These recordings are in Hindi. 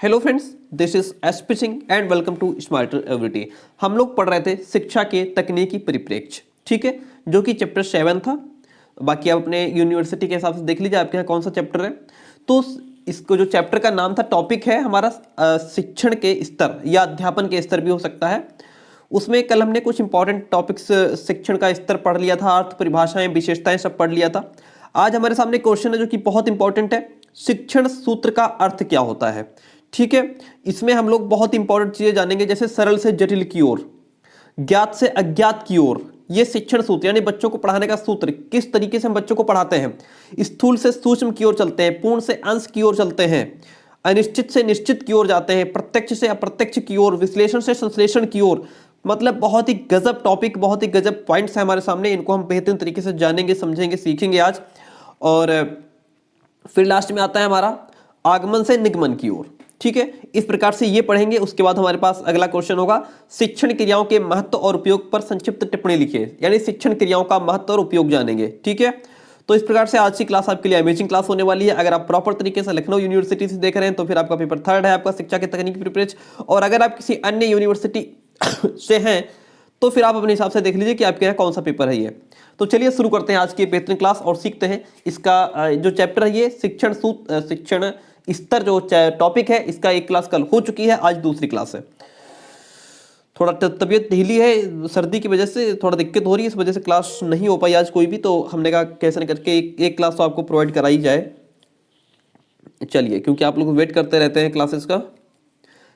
Hello friends, this is SP Singh and welcome to smarter everyday. हम लोग पढ़ रहे थे शिक्षा के तकनीकी परिप्रेक्ष्य, ठीक है, जो कि चैप्टर 7 था। बाकी आप अपने यूनिवर्सिटी के हिसाब से देख लीजिए आपके यहाँ कौन सा चैप्टर है। तो इसको जो चैप्टर का नाम था, टॉपिक है हमारा शिक्षण के स्तर या अध्यापन के स्तर भी हो सकता है। उसमें कल हमने कुछ इंपॉर्टेंट टॉपिक्स शिक्षण का स्तर पढ़ लिया था, अर्थ, परिभाषाएं, विशेषताएं सब पढ़ लिया था। आज हमारे सामने क्वेश्चन है जो कि बहुत इंपॉर्टेंट है, शिक्षण सूत्र का अर्थ क्या होता है। ठीक है, इसमें हम लोग बहुत इंपॉर्टेंट चीजें जानेंगे, जैसे सरल से जटिल की ओर, ज्ञात से अज्ञात की ओर। ये शिक्षण सूत्र यानी बच्चों को पढ़ाने का सूत्र, किस तरीके से हम बच्चों को पढ़ाते हैं। स्थूल से सूक्ष्म की ओर चलते हैं, पूर्ण से अंश की ओर चलते हैं, अनिश्चित से निश्चित की ओर जाते हैं, प्रत्यक्ष से अप्रत्यक्ष की ओर, विश्लेषण से संश्लेषण की ओर। मतलब बहुत ही गजब टॉपिक, बहुत ही गजब पॉइंट्स है हमारे सामने। इनको हम बेहतरीन तरीके से जानेंगे, समझेंगे, सीखेंगे आज। और फिर लास्ट में आता है हमारा आगमन से निगमन की ओर। ठीक है, इस प्रकार से ये पढ़ेंगे। उसके बाद हमारे पास अगला क्वेश्चन होगा, शिक्षण क्रियाओं के महत्व और उपयोग पर संक्षिप्त टिप्पणी लिखिए, यानी शिक्षण क्रियाओं का महत्व और उपयोग जानेंगे। ठीक है, तो इस प्रकार से आज की क्लास आपके लिए अमेजिंग क्लास होने वाली है। अगर आप प्रॉपर तरीके से लखनऊ यूनिवर्सिटी से देख रहे हैं तो फिर आपका पेपर 3 है आपका शिक्षा के तकनीकी प्रिपरेशन। और अगर आप किसी अन्य यूनिवर्सिटी से हैं तो फिर आप अपने हिसाब से देख लीजिए कि आपके यहाँ कौन सा पेपर है ये। तो चलिए शुरू करते हैं आज की बेहतरीन क्लास और सीखते हैं इसका जो चैप्टर है, ये शिक्षण स्तर जो टॉपिक है, इसका एक क्लास कल हो चुकी है, आज दूसरी क्लास है। थोड़ा तबीयत ढीली है, सर्दी की वजह से थोड़ा दिक्कत हो रही है, इस वजह से क्लास नहीं हो पाई आज कोई भी। तो हमने कहा कैसे न करके एक क्लास तो आपको प्रोवाइड कराई जाए। चलिए, क्योंकि आप लोग वेट करते रहते हैं क्लासेस का।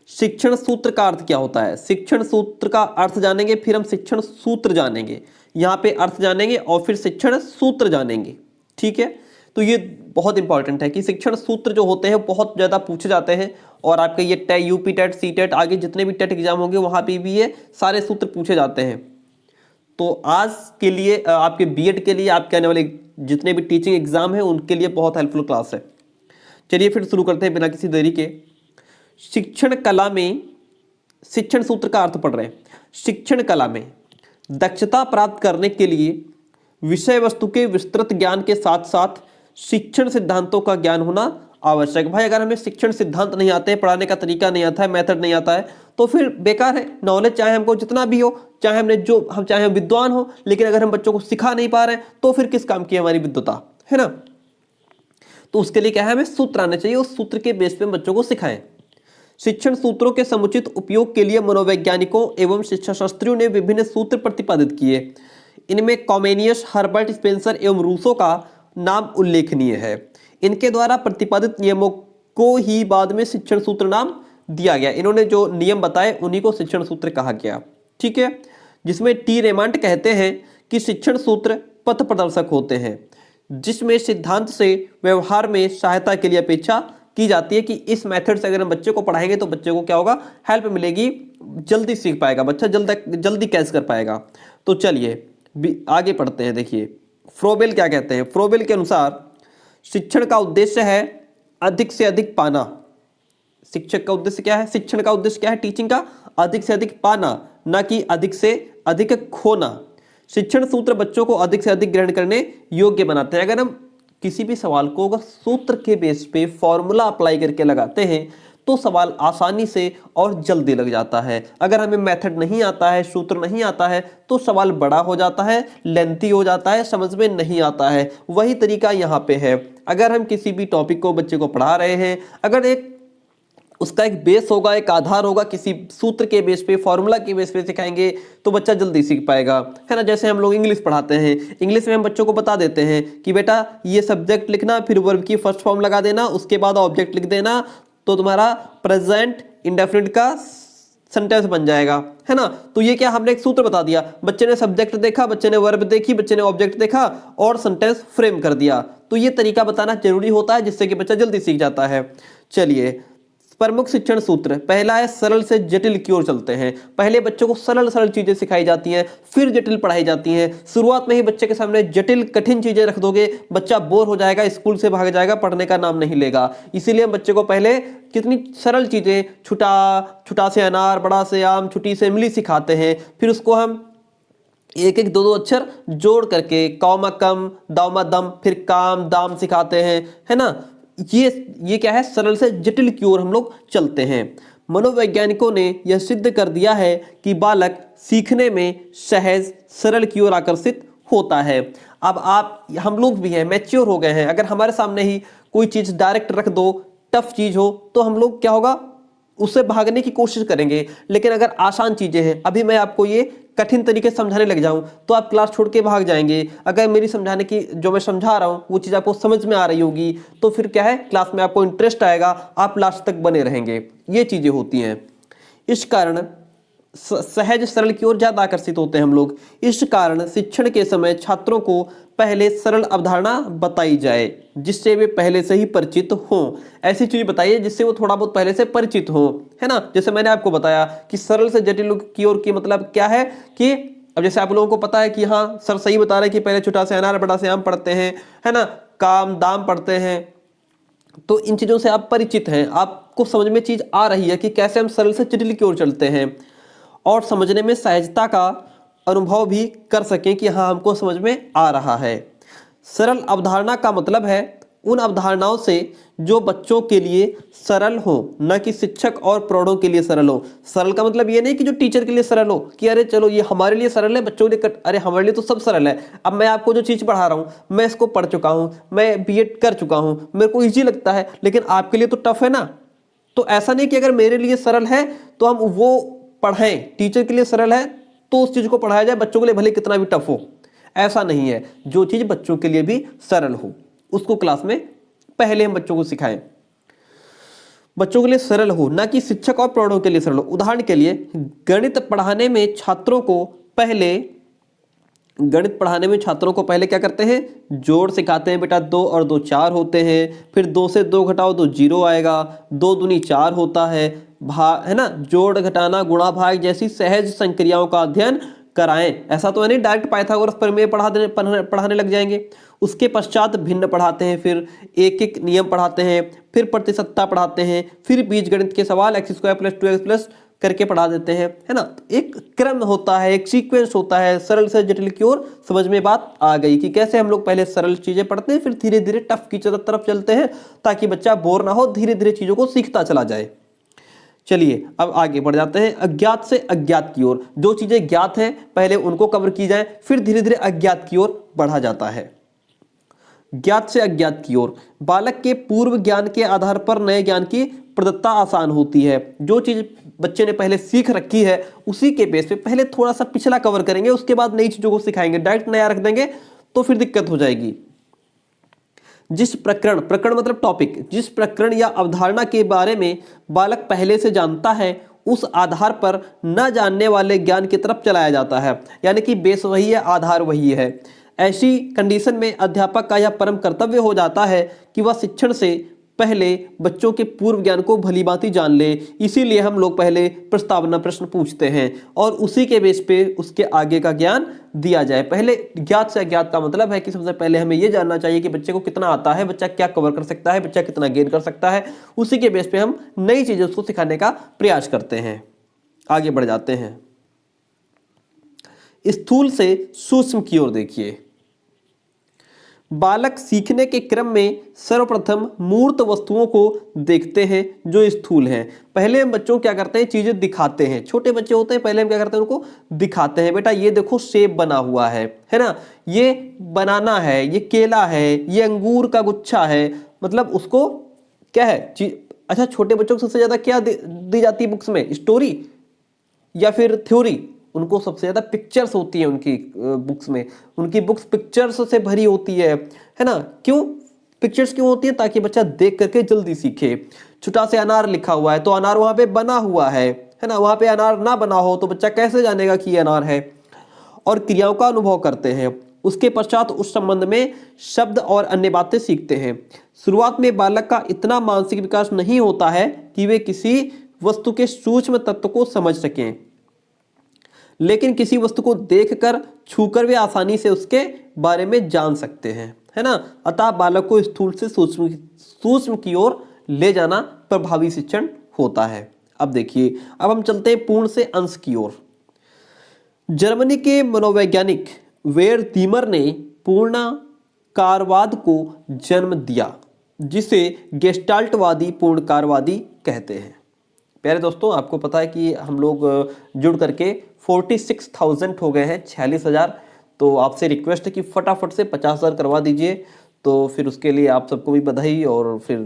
शिक्षण सूत्र का अर्थ क्या होता है, शिक्षण सूत्र का अर्थ जानेंगे, फिर हम शिक्षण सूत्र जानेंगे। यहाँ पे अर्थ जानेंगे और फिर शिक्षण सूत्र जानेंगे। ठीक है, तो ये बहुत इंपॉर्टेंट है कि शिक्षण सूत्र जो होते हैं बहुत ज्यादा पूछे जाते हैं। और आपके ये TET, UP TET, C TET, आगे जितने भी टेट एग्जाम होंगे वहां पे भी ये सारे सूत्र पूछे जाते हैं। तो आज के लिए आपके बीएड के लिए, आपके आने वाले जितने भी टीचिंग एग्जाम है उनके लिए बहुत हेल्पफुल क्लास है। चलिए फिर शुरू करते हैं बिना किसी देरी के। शिक्षण कला में शिक्षण सूत्र का अर्थ पढ़ रहे हैं। शिक्षण कला में दक्षता प्राप्त करने के लिए विषय वस्तु के विस्तृत ज्ञान के साथ साथ शिक्षण सिद्धांतों का ज्ञान होना आवश्यक। भाई अगर हमें शिक्षण सिद्धांत नहीं आते हैं, पढ़ाने का तरीका नहीं आता है, मेथड नहीं आता है, तो फिर बेकार है। नॉलेज चाहे हमको जितना भी हो, चाहे हम विद्वान हो, लेकिन अगर हम बच्चों को सिखा नहीं पा रहे हैं तो फिर किस काम की हमारी विद्वता, है ना। तो उसके लिए क्या है, हमें सूत्र आने चाहिए, उस सूत्र के बेस पे हम बच्चों को सिखाएं। शिक्षण सूत्रों के समुचित उपयोग के लिए मनोवैज्ञानिकों एवं शिक्षाशास्त्रियों ने विभिन्न सूत्र प्रतिपादित किए। इनमें कॉमेनियस, हर्बर्ट स्पेंसर एवं रूसो का नाम उल्लेखनीय है। इनके द्वारा प्रतिपादित नियमों को ही बाद में शिक्षण सूत्र नाम दिया गया। इन्होंने जो नियम बताए उन्हीं को शिक्षण सूत्र कहा गया। ठीक है, जिसमें टी रेमांड कहते हैं कि शिक्षण सूत्र पथ प्रदर्शक होते हैं, जिसमें सिद्धांत से व्यवहार में सहायता के लिए अपेक्षा की जाती है कि इस मेथड से अगर हम बच्चे को पढ़ाएंगे तो बच्चे को क्या होगा, हेल्प मिलेगी, जल्दी सीख पाएगा बच्चा, जल्दी कैच कर पाएगा। तो चलिए आगे पढ़ते हैं। देखिए फ्रोबेल क्या कहते हैं। फ्रोबेल के अनुसार शिक्षण का उद्देश्य है अधिक से अधिक पाना। शिक्षक का उद्देश्य क्या है, शिक्षण का उद्देश्य क्या है, टीचिंग का अधिक से अधिक पाना, ना कि अधिक से अधिक खोना। शिक्षण सूत्र बच्चों को अधिक से अधिक ग्रहण करने योग्य बनाते हैं। अगर हम किसी भी सवाल को अगर सूत्र के बेस पे फॉर्मूला अप्लाई करके लगाते हैं तो सवाल आसानी से और जल्दी लग जाता है। अगर हमें मेथड नहीं आता है, सूत्र नहीं आता है, तो सवाल बड़ा हो जाता है, लेंथी हो जाता है, समझ में नहीं आता है। वही तरीका यहाँ पे है। अगर हम किसी भी टॉपिक को बच्चे को पढ़ा रहे हैं, अगर उसका एक बेस होगा, एक आधार होगा, किसी सूत्र के बेस पे, फॉर्मूला के बेस पे सिखाएंगे तो बच्चा जल्दी सीख पाएगा, है ना। जैसे हम लोग इंग्लिश पढ़ाते हैं, इंग्लिश में हम बच्चों को बता देते हैं कि बेटा ये सब्जेक्ट लिखना, फिर वर्ब की फर्स्ट फॉर्म लगा देना, उसके बाद ऑब्जेक्ट लिख देना, तो तुम्हारा प्रेजेंट इंडेफिनिट का सेंटेंस बन जाएगा, है ना। तो ये क्या, हमने एक सूत्र बता दिया, बच्चे ने सब्जेक्ट देखा, बच्चे ने वर्ब देखी, बच्चे ने ऑब्जेक्ट देखा और सेंटेंस फ्रेम कर दिया। तो ये तरीका बताना जरूरी होता है, जिससे कि बच्चा जल्दी सीख जाता है। चलिए प्रमुख शिक्षण सूत्र, पहला है सरल से जटिल की ओर चलते हैं। पहले बच्चों को सरल सरल चीजें सिखाई जाती हैं, फिर जटिल पढ़ाई जाती हैं। शुरुआत में ही बच्चे के सामने जटिल कठिन चीजें रख दोगे, बच्चा बोर हो जाएगा, स्कूल से भाग जाएगा, पढ़ने का नाम नहीं लेगा। इसीलिए हम बच्चे को पहले कितनी सरल चीजें, छुटा से अनार, बड़ा से आम, छुटी से इमली सिखाते हैं, फिर उसको हम एक एक दो दो अक्षर जोड़ करके कौमा कम, दामा दम, फिर काम दाम सिखाते हैं, है ना। ये क्या है, सरल से जटिल की ओर हम लोग चलते हैं। मनोवैज्ञानिकों ने यह सिद्ध कर दिया है कि बालक सीखने में सहज सरल की ओर आकर्षित होता है। अब हम लोग भी हैं, मैच्योर हो गए हैं, अगर हमारे सामने ही कोई चीज डायरेक्ट रख दो, टफ चीज हो, तो हम लोग क्या होगा, उससे भागने की कोशिश करेंगे। लेकिन अगर आसान चीजें हैं, अभी मैं आपको ये कठिन तरीके से समझाने लग जाऊं तो आप क्लास छोड़ के भाग जाएंगे। अगर मेरी समझाने की जो मैं समझा रहा हूं वो चीज आपको समझ में आ रही होगी तो फिर क्या है, क्लास में आपको इंटरेस्ट आएगा, आप लास्ट तक बने रहेंगे। ये चीजें होती हैं। इस कारण सहज सरल की ओर ज्यादा आकर्षित होते हैं हम लोग। इस कारण शिक्षण के समय छात्रों को पहले सरल अवधारणा बताई जाए जिससे वे पहले से ही परिचित हों। ऐसी चीज बताइए जिससे वो थोड़ा बहुत पहले से परिचित हो, है ना। जैसे मैंने आपको बताया कि सरल से जटिल की ओर की मतलब क्या है कि अब जैसे आप लोगों को पता है कि हाँ सर सही बता रहे हैं कि पहले छोटा से अनार बड़ा से आम पढ़ते हैं, है ना, काम दाम पढ़ते हैं। तो इन चीजों से आप परिचित हैं, आपको समझ में चीज आ रही है कि कैसे हम सरल से जटिल की ओर चलते हैं और समझने में सहजता का अनुभव भी कर सकें कि हाँ हमको समझ में आ रहा है। सरल अवधारणा का मतलब है उन अवधारणाओं से जो बच्चों के लिए सरल हो, न कि शिक्षक और प्रौढ़ों के लिए सरल हो। सरल का मतलब ये नहीं कि जो टीचर के लिए सरल हो कि अरे चलो ये हमारे लिए सरल है, बच्चों के लिए अरे हमारे लिए तो सब सरल है। अब मैं आपको जो चीज़ पढ़ा रहा हूँ मैं इसको पढ़ चुका हूँ, मैं बीएड कर चुका हूँ, मेरे को ईजी लगता है, लेकिन आपके लिए तो टफ है ना। तो ऐसा नहीं कि अगर मेरे लिए सरल है तो हम वो पढ़ाएं, टीचर के लिए सरल है तो उस चीज़ को पढ़ाया जाए, बच्चों के लिए भले कितना भी टफ हो। ऐसा नहीं है, जो चीज़ बच्चों के लिए भी सरल हो उसको क्लास में पहले हम बच्चों को सिखाएं। बच्चों के लिए सरल हो, ना कि शिक्षक और प्रौढ़ों के लिए सरल हो। उदाहरण के लिए गणित पढ़ाने में छात्रों को पहले क्या करते हैं, जोड़ सिखाते हैं। बेटा 2 और 2 4 होते हैं, फिर 2 से 2 घटाओ तो 0 आएगा, 2 दूनी 4 होता है, है ना, जोड़ घटाना गुणा भाग जैसी सहज संक्रियाओं का अध्ययन कराएं। ऐसा तो है नहीं डायरेक्ट पाइथागोरस प्रमेय पढ़ाने लग जाएंगे। उसके पश्चात भिन्न पढ़ाते हैं, फिर एक एक नियम पढ़ाते हैं, फिर प्रतिशतता पढ़ाते हैं, फिर बीजगणित के सवाल x² + 2x+ करके पढ़ा देते हैं, है ना। एक क्रम होता है, एक सीक्वेंस होता है। सरल से जटिल की ओर समझ में बात आ गई कि कैसे हम लोग पहले सरल चीजें पढ़ते हैं, फिर धीरे धीरे टफ की तरफ चलते हैं ताकि बच्चा बोर ना हो, धीरे धीरे चीजों को सीखता चला जाए। चलिए अब आगे बढ़ जाते हैं अज्ञात से अज्ञात की ओर। जो चीजें ज्ञात हैं पहले उनको कवर की जाए, फिर धीरे धीरे अज्ञात की ओर बढ़ा जाता है। ज्ञात से अज्ञात की ओर बालक के पूर्व ज्ञान के आधार पर नए ज्ञान की प्रदत्ता आसान होती है। जो चीज बच्चे ने पहले सीख रखी है उसी के बेस पे पहले थोड़ा सा पिछला कवर करेंगे, उसके बाद नई चीजों को सिखाएंगे। डायरेक्ट नया रख देंगे तो फिर दिक्कत हो जाएगी। जिस प्रकरण मतलब टॉपिक, जिस प्रकरण या अवधारणा के बारे में बालक पहले से जानता है उस आधार पर न जानने वाले ज्ञान की तरफ चलाया जाता है। यानी कि बेस वही है, आधार वही है। ऐसी कंडीशन में अध्यापक का यह परम कर्तव्य हो जाता है कि वह शिक्षण से पहले बच्चों के पूर्व ज्ञान को भलीभांति जान ले। इसीलिए हम लोग पहले प्रस्तावना प्रश्न पूछते हैं और उसी के बेस पे उसके आगे का ज्ञान दिया जाए। पहले ज्ञात से अज्ञात का मतलब है कि सबसे पहले हमें यह जानना चाहिए कि बच्चे को कितना आता है, बच्चा क्या कवर कर सकता है, बच्चा कितना गेन कर सकता है। उसी के बेस पे हम नई चीजें उसको सिखाने का प्रयास करते हैं। आगे बढ़ जाते हैं। स्थूल से सूक्ष्म की ओर देखिए। बालक सीखने के क्रम में सर्वप्रथम मूर्त वस्तुओं को देखते हैं जो स्थूल हैं। पहले हम बच्चों को क्या करते हैं, चीजें दिखाते हैं। छोटे बच्चे होते हैं पहले हम क्या करते हैं, उनको दिखाते हैं। बेटा ये देखो सेब बना हुआ है ना, ये बनाना है, ये केला है, ये अंगूर का गुच्छा है। मतलब उसको क्या है अच्छा छोटे बच्चों को सबसे ज्यादा क्या दी जाती है बुक्स में, स्टोरी या फिर थ्योरी? उनको सबसे ज्यादा पिक्चर्स होती है उनकी बुक्स में। उनकी बुक्स पिक्चर्स से भरी होती है ना। क्यों पिक्चर्स क्यों होती है? ताकि बच्चा देख करके जल्दी सीखे। छोटा से अनार लिखा हुआ है तो अनार वहां पे बना हुआ है ना। वहां पे अनार ना बना हो तो बच्चा कैसे जानेगा कि ये अनार है? और क्रियाओं का अनुभव करते हैं। उसके पश्चात उस संबंध में शब्द और अन्य बातें सीखते हैं। शुरुआत में बालक का इतना मानसिक विकास नहीं होता है कि वे किसी वस्तु के सूक्ष्म तत्व को समझ सकें, लेकिन किसी वस्तु को देखकर छूकर वे आसानी से उसके बारे में जान सकते हैं, है ना। अतः बालक को स्थूल से सूक्ष्म की ओर ले जाना प्रभावी शिक्षण होता है। अब देखिए, अब हम चलते हैं पूर्ण से अंश की ओर। जर्मनी के मनोवैज्ञानिक वेरदीमर ने पूर्णाकारवाद को जन्म दिया। जिसे गेस्टाल्टवादी पूर्णकारवादी कहते हैं। प्यारे दोस्तों, आपको पता है कि हम लोग जुड़ करके 46,000 हो गए हैं, 46,000। तो आपसे रिक्वेस्ट है कि फटाफट से 50,000 करवा दीजिए। तो फिर उसके लिए आप सबको भी बधाई, और फिर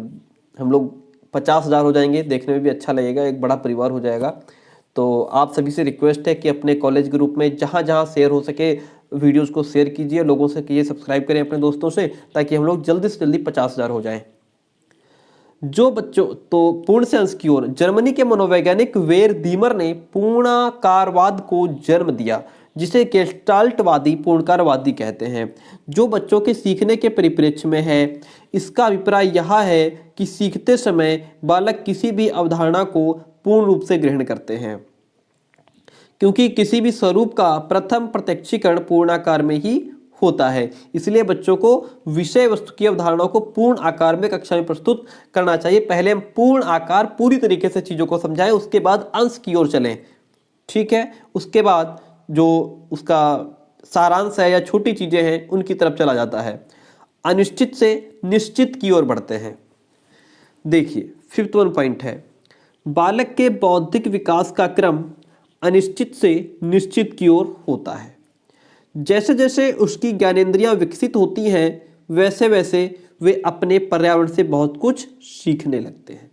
हम लोग 50,000 हो जाएंगे, देखने में भी अच्छा लगेगा, एक बड़ा परिवार हो जाएगा। तो आप सभी से रिक्वेस्ट है कि अपने कॉलेज ग्रुप में जहाँ जहाँ शेयर हो सके वीडियोज़ को शेयर कीजिए, लोगों से कीजिए, सब्सक्राइब करें अपने दोस्तों से, ताकि हम लोग जल्दी से जल्दी 50,000 हो जाएं। जो बच्चों तो पूर्ण से अंश की ओर, जर्मनी के मनोवैज्ञानिक वेर दीमर ने पूर्णाकारवाद को जन्म दिया, जिसे गेस्टाल्टवादी पूर्णकारवादी कहते हैं, जो बच्चों के सीखने के परिप्रेक्ष्य में है। इसका अभिप्राय यह है कि सीखते समय बालक किसी भी अवधारणा को पूर्ण रूप से ग्रहण करते हैं, क्योंकि किसी भी स्वरूप का प्रथम प्रत्यक्षीकरण पूर्णाकार में ही होता है। इसलिए बच्चों को विषय वस्तु की अवधारणाओं को पूर्ण आकार में कक्षा में प्रस्तुत करना चाहिए। पहले हम पूर्ण आकार पूरी तरीके से चीज़ों को समझाएं, उसके बाद अंश की ओर चलें, ठीक है। उसके बाद जो उसका सारांश है या छोटी चीज़ें हैं उनकी तरफ चला जाता है। अनिश्चित से निश्चित की ओर बढ़ते हैं। देखिए 5th वन पॉइंट है, बालक के बौद्धिक विकास का क्रम अनिश्चित से निश्चित की ओर होता है। जैसे जैसे उसकी ज्ञानेंद्रियां विकसित होती हैं, वैसे वैसे वे अपने पर्यावरण से बहुत कुछ सीखने लगते हैं।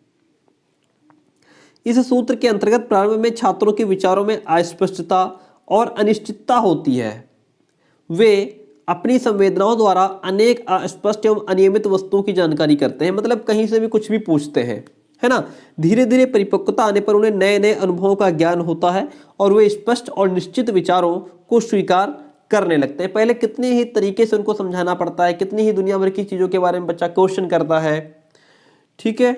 इस सूत्र के अंतर्गत प्रारंभ में छात्रों के विचारों में अस्पष्टता और अनिश्चितता होती है। वे अपनी संवेदनाओं द्वारा अनेक अस्पष्ट एवं अनियमित वस्तुओं की जानकारी करते हैं, मतलब कहीं से भी कुछ भी पूछते हैं, है ना। धीरे धीरे परिपक्वता आने पर उन्हें नए नए अनुभवों का ज्ञान होता है और वे स्पष्ट और निश्चित विचारों को स्वीकार करने लगते हैं। पहले कितने ही तरीके से उनको समझाना पड़ता है, कितनी ही दुनिया भर की चीज़ों के बारे में बच्चा क्वेश्चन करता है, ठीक है।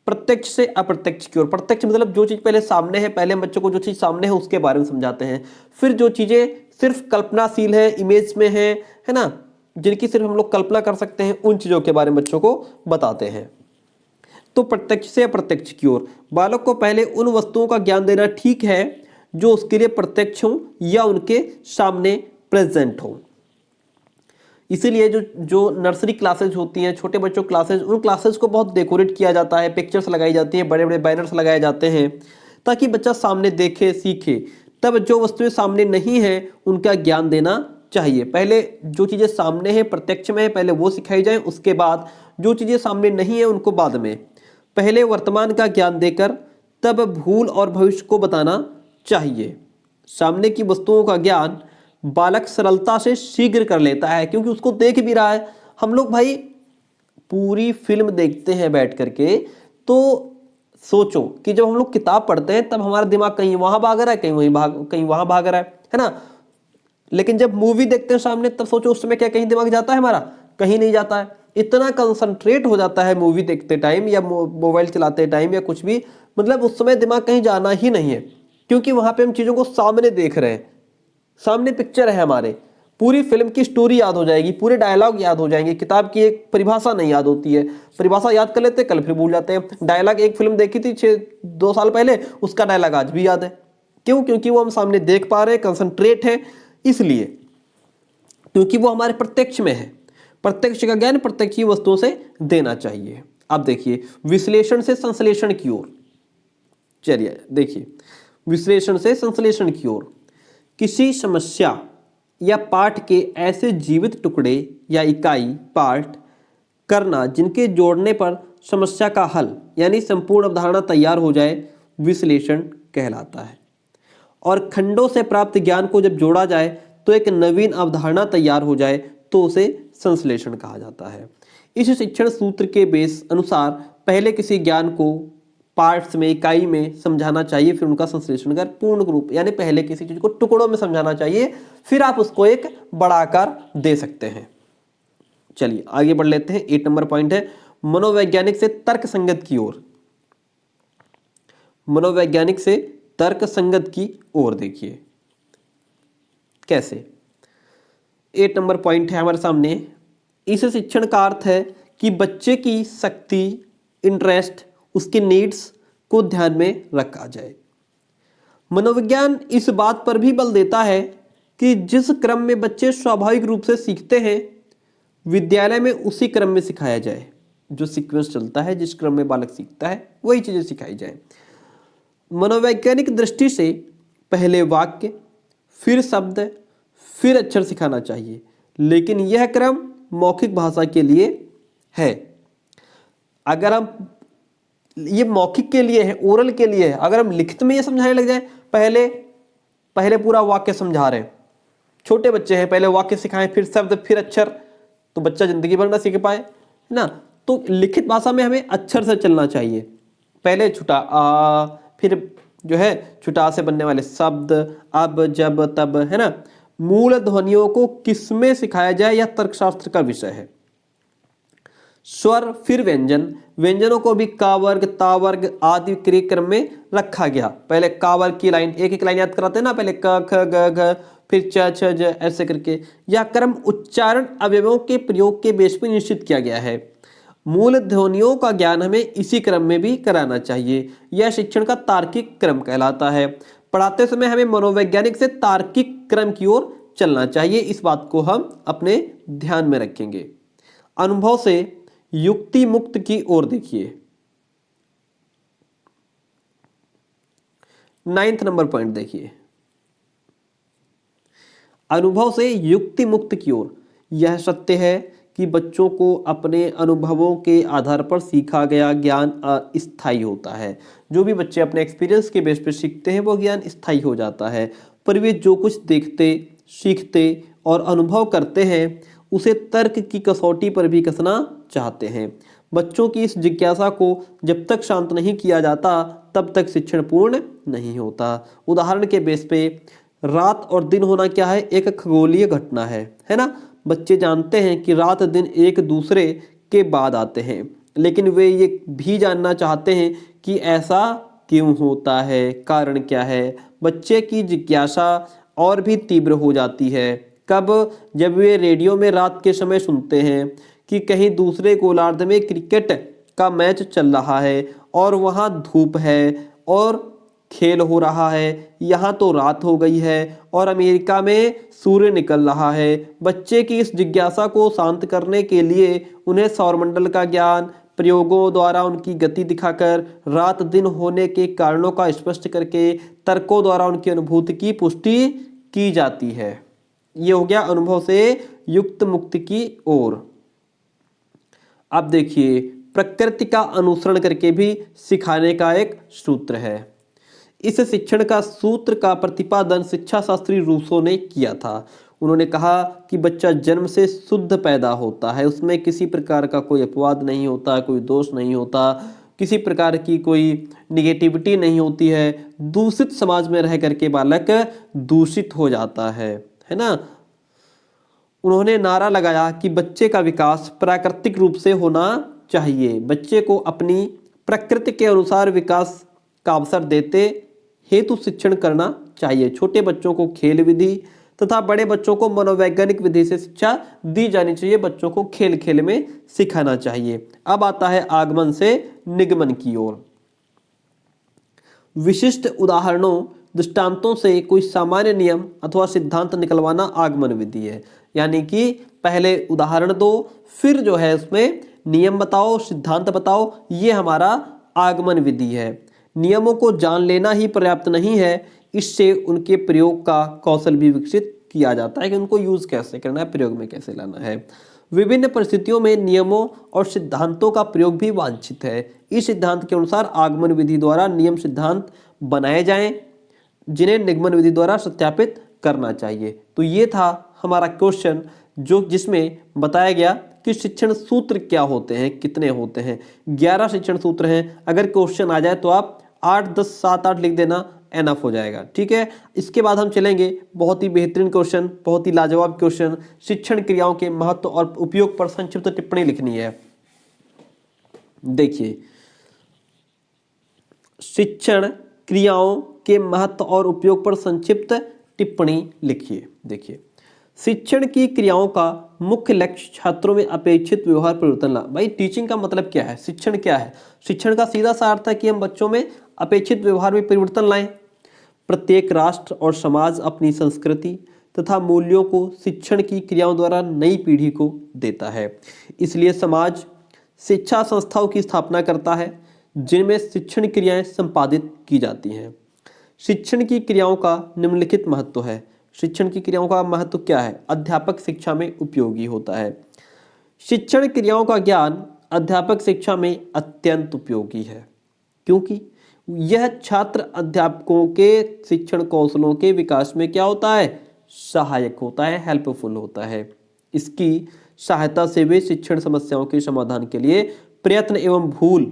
प्रत्यक्ष से अप्रत्यक्ष की ओर, प्रत्यक्ष मतलब जो चीज़ पहले सामने है, पहले हम बच्चों को जो चीज़ सामने है उसके बारे में समझाते हैं। फिर जो चीज़ें सिर्फ कल्पनाशील है, इमेज में है ना, जिनकी सिर्फ हम लोग कल्पना कर सकते हैं, उन चीज़ों के बारे में बच्चों को बताते हैं। तो प्रत्यक्ष से अप्रत्यक्ष की ओर, बालक को पहले उन वस्तुओं का ज्ञान देना ठीक है जो उसके लिए प्रत्यक्ष हो या उनके सामने प्रेजेंट हो। इसीलिए जो नर्सरी क्लासेज होती हैं, छोटे बच्चों क्लासेज, उन क्लासेज को बहुत डेकोरेट किया जाता है, पिक्चर्स लगाई जाती है, बड़े बड़े बैनर्स लगाए जाते हैं, ताकि बच्चा सामने देखे, सीखे। तब जो वस्तुएं सामने नहीं है उनका ज्ञान देना चाहिए। पहले जो चीज़ें सामने हैं, प्रत्यक्ष में है, पहले वो सिखाई जाए, उसके बाद जो चीज़ें सामने नहीं है उनको बाद में। पहले वर्तमान का ज्ञान देकर तब भूल और भविष्य को बताना चाहिए। सामने की वस्तुओं का ज्ञान बालक सरलता से शीघ्र कर लेता है, क्योंकि उसको देख भी रहा है। हम लोग भाई पूरी फिल्म देखते हैं बैठ करके, तो सोचो कि जब हम लोग किताब पढ़ते हैं तब हमारा दिमाग कहीं वहां भाग रहा है, कहीं वहां भाग रहा है ना। लेकिन जब मूवी देखते हैं सामने, तब सोचो उस समय क्या कहीं दिमाग जाता है हमारा? कहीं नहीं जाता है। इतना कंसंट्रेट हो जाता है मूवी देखते टाइम या मोबाइल चलाते टाइम या कुछ भी, मतलब उस समय दिमाग कहीं जाना ही नहीं है, क्योंकि वहां पे हम चीजों को सामने देख रहे हैं, सामने पिक्चर है हमारे। पूरी फिल्म की स्टोरी याद हो जाएगी, पूरे डायलॉग याद हो जाएंगे। किताब की एक परिभाषा नहीं याद होती है, परिभाषा याद कर लेते, कल फिर भूल जाते हैं। डायलॉग एक फिल्म देखी थी 2 साल पहले, उसका डायलॉग आज भी याद है। क्यों? क्योंकि वो हम सामने देख पा रहे हैं, कंसंट्रेट है, इसलिए, क्योंकि वो हमारे प्रत्यक्ष में है। प्रत्यक्ष का ज्ञान प्रत्यक्ष वस्तुओं से देना चाहिए। अब देखिए विश्लेषण से संश्लेषण की ओर, चलिए देखिए विश्लेषण से संश्लेषण की ओर। किसी समस्या या पाठ के ऐसे जीवित टुकड़े या इकाई पार्ट करना जिनके जोड़ने पर समस्या का हल यानी संपूर्ण अवधारणा तैयार हो जाए, विश्लेषण कहलाता है। और खंडों से प्राप्त ज्ञान को जब जोड़ा जाए तो एक नवीन अवधारणा तैयार हो जाए, तो उसे संश्लेषण कहा जाता है। इस शिक्षण सूत्र के बेस अनुसार पहले किसी ज्ञान को पार्ट्स में, इकाई में समझाना चाहिए, फिर उनका संश्लेषण कर पूर्ण रूप यानी पहले किसी चीज को टुकड़ों में समझाना चाहिए, फिर आप उसको एक बड़ा आकार दे सकते हैं। चलिए आगे बढ़ लेते हैं। 8 नंबर पॉइंट है मनोवैज्ञानिक से तर्क संगत की ओर। मनोवैज्ञानिक से तर्क संगत की ओर देखिए कैसे। 8 नंबर पॉइंट है हमारे सामने। इस शिक्षण का अर्थ है कि बच्चे की शक्ति, इंटरेस्ट, उसके नीड्स को ध्यान में रखा जाए। मनोविज्ञान इस बात पर भी बल देता है कि जिस क्रम में बच्चे स्वाभाविक रूप से सीखते हैं, विद्यालय में उसी क्रम में सिखाया जाए। जो सीक्वेंस चलता है, जिस क्रम में बालक सीखता है, वही चीज़ें सिखाई जाए। मनोवैज्ञानिक दृष्टि से पहले वाक्य, फिर शब्द, फिर अक्षर सिखाना चाहिए, लेकिन यह क्रम मौखिक भाषा के लिए है। अगर हम, ये मौखिक के लिए है, ओरल के लिए है, अगर हम लिखित में ये समझाने लग जाए, पहले पूरा वाक्य समझा रहे हैं, छोटे बच्चे हैं, पहले वाक्य सिखाएं, फिर शब्द, फिर अक्षर, तो बच्चा जिंदगी भर ना सीख पाए, है ना। तो लिखित भाषा में हमें अक्षर से चलना चाहिए, पहले छुटा आ, फिर जो है छुटा से बनने वाले शब्द, अब, जब, तब, है ना। मूल ध्वनियों को किसमें सिखाया जाए, यह तर्कशास्त्र का विषय है। स्वर, फिर व्यंजन, व्यंजनों को भी का वर्ग, ता वर्ग आदि क्रिय क्रम में रखा गया। पहले का वर्ग की लाइन, एक एक लाइन याद कराते हैं ना, पहले क, ख, ग, घ, फिर च, छ, ज, ऐसे करके। यह क्रम उच्चारण अवयवों के प्रयोग के बेस पर निश्चित किया गया है। मूल ध्वनियों का ज्ञान हमें इसी क्रम में भी कराना चाहिए। यह शिक्षण का तार्किक क्रम कहलाता है। पढ़ाते समय हमें मनोवैज्ञानिक से तार्किक क्रम की ओर चलना चाहिए, इस बात को हम अपने ध्यान में रखेंगे। अनुभव से युक्ति मुक्त की ओर देखिए। 9th नंबर पॉइंट देखिए, अनुभव से युक्ति मुक्त की ओर। यह सत्य है कि बच्चों को अपने अनुभवों के आधार पर सीखा गया ज्ञान अस्थायी होता है। जो भी बच्चे अपने एक्सपीरियंस के बेस पर सीखते हैं, वो ज्ञान स्थायी हो जाता है, पर वे जो कुछ देखते, सीखते और अनुभव करते हैं, उसे तर्क की कसौटी पर भी कसना चाहते हैं। बच्चों की इस जिज्ञासा को जब तक शांत नहीं किया जाता, तब तक शिक्षण पूर्ण नहीं होता। उदाहरण के बेस पे, रात और दिन होना क्या है, एक खगोलीय घटना है ना। बच्चे जानते हैं कि रात दिन एक दूसरे के बाद आते हैं, लेकिन वे ये भी जानना चाहते हैं कि ऐसा क्यों होता है, कारण क्या है। बच्चे की जिज्ञासा और भी तीव्र हो जाती है कब, जब वे रेडियो में रात के समय सुनते हैं कि कहीं दूसरे गोलार्ध में क्रिकेट का मैच चल रहा है और वहाँ धूप है और खेल हो रहा है, यहाँ तो रात हो गई है और अमेरिका में सूर्य निकल रहा है। बच्चे की इस जिज्ञासा को शांत करने के लिए उन्हें सौरमंडल का ज्ञान, प्रयोगों द्वारा उनकी गति दिखाकर, रात दिन होने के कारणों का स्पष्ट करके, तर्कों द्वारा उनकी अनुभूति की पुष्टि की जाती है। ये हो गया अनुभव से युक्त मुक्ति की ओर। अब देखिए, प्रकृति का अनुसरण करके भी सिखाने का एक सूत्र है। इस शिक्षण का सूत्र का प्रतिपादन शिक्षा शास्त्री रूसो ने किया था। उन्होंने कहा कि बच्चा जन्म से शुद्ध पैदा होता है, उसमें किसी प्रकार का कोई अपवाद नहीं होता, कोई दोष नहीं होता, किसी प्रकार की कोई निगेटिविटी नहीं होती है। दूषित समाज में रह करके बालक दूषित हो जाता है ना। उन्होंने नारा लगाया कि बच्चे का विकास प्राकृतिक रूप से होना चाहिए। बच्चे को अपनी प्रकृति के अनुसार विकास का अवसर देते हेतु शिक्षण करना चाहिए। छोटे बच्चों को खेल विधि तथा बड़े बच्चों को मनोवैज्ञानिक विधि से शिक्षा दी जानी चाहिए। बच्चों को खेल खेल में सिखाना चाहिए। अब आता है आगमन से निगमन की ओर। विशिष्ट उदाहरणों, दृष्टांतों से कोई सामान्य नियम अथवा सिद्धांत निकलवाना आगमन विधि है। यानी कि पहले उदाहरण दो, फिर जो है उसमें नियम बताओ, सिद्धांत बताओ, ये हमारा आगमन विधि है। नियमों को जान लेना ही पर्याप्त नहीं है, इससे उनके प्रयोग का कौशल भी विकसित किया जाता है कि उनको यूज कैसे करना है, प्रयोग में कैसे लाना है। विभिन्न परिस्थितियों में नियमों और सिद्धांतों का प्रयोग भी वांछित है। इस सिद्धांत के अनुसार आगमन विधि द्वारा नियम सिद्धांत बनाए जाएं, जिन्हें निगमन विधि द्वारा सत्यापित करना चाहिए। तो ये था हमारा क्वेश्चन, जो जिसमें बताया गया कि शिक्षण सूत्र क्या होते हैं, कितने होते हैं। 11 शिक्षण सूत्र हैं। अगर क्वेश्चन आ जाए तो आप 8, 10, 7, 8 लिख देना, एनफ हो जाएगा। ठीक है, इसके बाद हम चलेंगे बहुत ही बेहतरीन क्वेश्चन, बहुत ही लाजवाब क्वेश्चन, शिक्षण क्रियाओं के महत्व और उपयोग पर संक्षिप्त टिप्पणी लिखनी है। देखिए, शिक्षण क्रियाओं के महत्व और उपयोग पर संक्षिप्त टिप्पणी लिखिए। देखिए, शिक्षण की क्रियाओं का मुख्य लक्ष्य छात्रों में अपेक्षित व्यवहार परिवर्तन ला। भाई, टीचिंग का मतलब क्या है, शिक्षण क्या है? शिक्षण का सीधा सा अर्थ है कि हम बच्चों में अपेक्षित व्यवहार में परिवर्तन लाएं। प्रत्येक राष्ट्र और समाज अपनी संस्कृति तथा मूल्यों को शिक्षण की क्रियाओं द्वारा नई पीढ़ी को देता है। इसलिए समाज शिक्षा संस्थाओं की स्थापना करता है जिनमें शिक्षण क्रियाएं संपादित की जाती हैं। शिक्षण की क्रियाओं का निम्नलिखित महत्व है। शिक्षण की क्रियाओं का महत्व क्या है? अध्यापक शिक्षा में उपयोगी होता है। शिक्षण क्रियाओं का ज्ञान अध्यापक शिक्षा में अत्यंत उपयोगी है, क्योंकि यह छात्र अध्यापकों के शिक्षण कौशलों के विकास में क्या होता है? सहायक होता है, हेल्पफुल होता है। इसकी सहायता से वे शिक्षण समस्याओं के समाधान के लिए प्रयत्न एवं भूल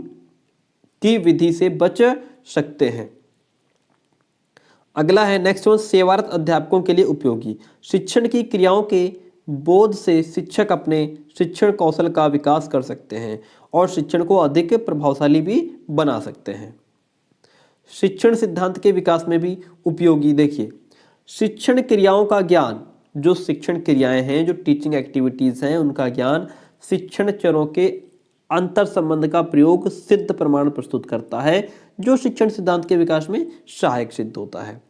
की विधि से बच सकते हैं। अगला है नेक्स्ट वन, सेवारत अध्यापकों के लिए उपयोगी। शिक्षण की क्रियाओं के बोध से शिक्षक अपने शिक्षण कौशल का विकास कर सकते हैं और शिक्षण को अधिक प्रभावशाली भी बना सकते हैं। शिक्षण सिद्धांत के विकास में भी उपयोगी। देखिए, शिक्षण क्रियाओं का ज्ञान, जो शिक्षण क्रियाएं हैं, जो टीचिंग एक्टिविटीज हैं, उनका ज्ञान शिक्षण चरों के अंतर संबंध का प्रयोग सिद्ध प्रमाण प्रस्तुत करता है, जो शिक्षण सिद्धांत के विकास में सहायक सिद्ध होता है।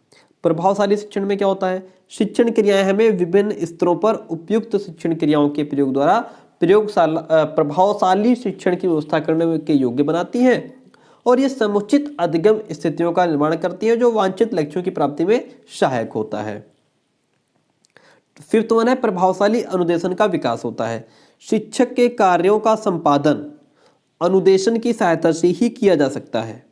प्रभावशाली शिक्षण में क्या होता है? शिक्षण क्रियाएं हमें विभिन्न स्तरों पर उपयुक्त शिक्षण क्रियाओं के प्रयोग द्वारा प्रभावशाली शिक्षण की व्यवस्था करने के योग्य बनाती हैं और ये समुचित अधिगम स्थितियों का निर्माण करती है जो वांछित लक्ष्यों की प्राप्ति में सहायक होता है। फिफ्थ वन है, प्रभावशाली अनुदेशन का विकास होता है। शिक्षक के कार्यों का संपादन अनुदेशन की सहायता से ही किया जा सकता है।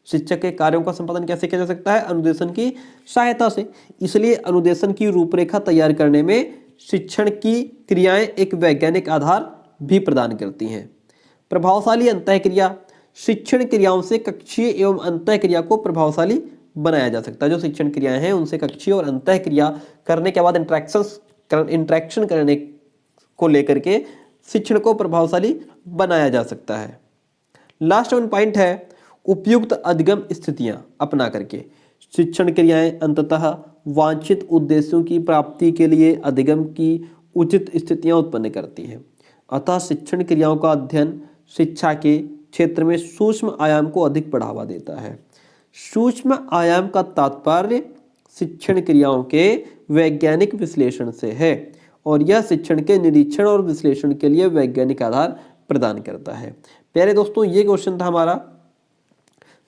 शिक्षक के कार्यों का संपादन कैसे किया जा सकता है? अनुदेशन की सहायता से। इसलिए अनुदेशन की रूपरेखा तैयार करने में शिक्षण की क्रियाएं एक वैज्ञानिक आधार भी प्रदान करती हैं। प्रभावशाली अंतःक्रिया, शिक्षण क्रियाओं से कक्षीय एवं अंतःक्रिया को प्रभावशाली बनाया जा सकता है। जो शिक्षण क्रियाएं हैं उनसे कक्षीय और अंतःक्रिया करने के बाद इंटरेक्शन करने को लेकर के शिक्षण को प्रभावशाली बनाया जा सकता है। लास्ट वन पॉइंट है, उपयुक्त अधिगम स्थितियां अपना करके शिक्षण क्रियाएं अंततः वांछित उद्देश्यों की प्राप्ति के लिए अधिगम की उचित स्थितियां उत्पन्न करती हैं। अतः शिक्षण क्रियाओं का अध्ययन शिक्षा के क्षेत्र में सूक्ष्म आयाम को अधिक बढ़ावा देता है। सूक्ष्म आयाम का तात्पर्य शिक्षण क्रियाओं के वैज्ञानिक विश्लेषण से है और यह शिक्षण के निरीक्षण और विश्लेषण के लिए वैज्ञानिक आधार प्रदान करता है। प्यारे दोस्तों, ये क्वेश्चन था हमारा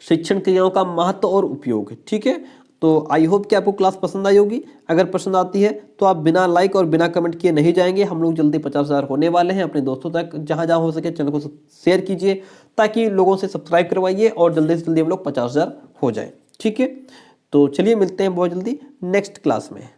शिक्षण क्रियाओं का महत्व और उपयोग। ठीक है, तो आई होप कि आपको क्लास पसंद आई होगी। अगर पसंद आती है तो आप बिना लाइक और बिना कमेंट किए नहीं जाएंगे। हम लोग जल्दी 50,000 होने वाले हैं। अपने दोस्तों तक जहां जहां हो सके चैनल को शेयर कीजिए ताकि लोगों से सब्सक्राइब करवाइए और जल्दी से जल्दी हम लोग 50,000 हो जाए। ठीक है, तो चलिए मिलते हैं बहुत जल्दी नेक्स्ट क्लास में।